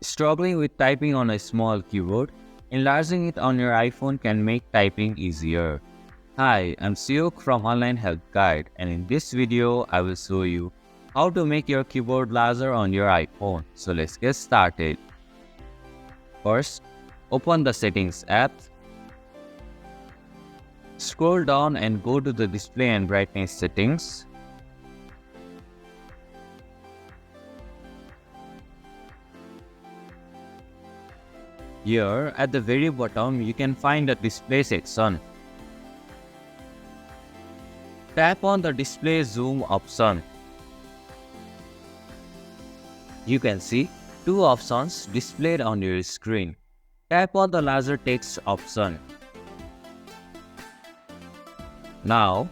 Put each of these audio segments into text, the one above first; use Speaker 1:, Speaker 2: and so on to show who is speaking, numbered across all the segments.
Speaker 1: Struggling with typing on a small keyboard? Enlarging it on your iPhone can make typing easier. Hi, I'm Siok from Online Help Guide, and in this video, I will show you how to make your keyboard larger on your iPhone. So let's get started. First, open the Settings app. Scroll down and go to the Display and Brightness settings. Here, at the very bottom, you can find the Display section. Tap on the Display Zoom option. You can see two options displayed on your screen. Tap on the larger text option. Now,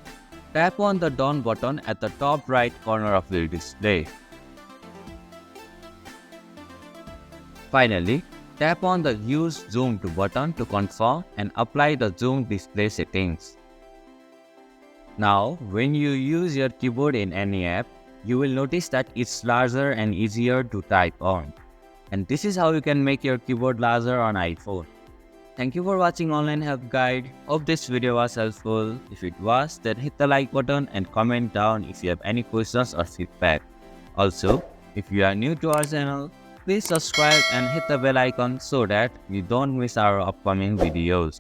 Speaker 1: tap on the Done button at the top right corner of the display. Finally, tap on the Use Zoom to button to confirm and apply the zoom display settings. Now, when you use your keyboard in any app, you will notice that it's larger and easier to type on. And this is how you can make your keyboard larger on iPhone. Thank you for watching Online Help Guide. Hope this video was helpful. If it was, then hit the like button and comment down if you have any questions or feedback. Also, if you are new to our channel, please subscribe and hit the bell icon so that you don't miss our upcoming videos.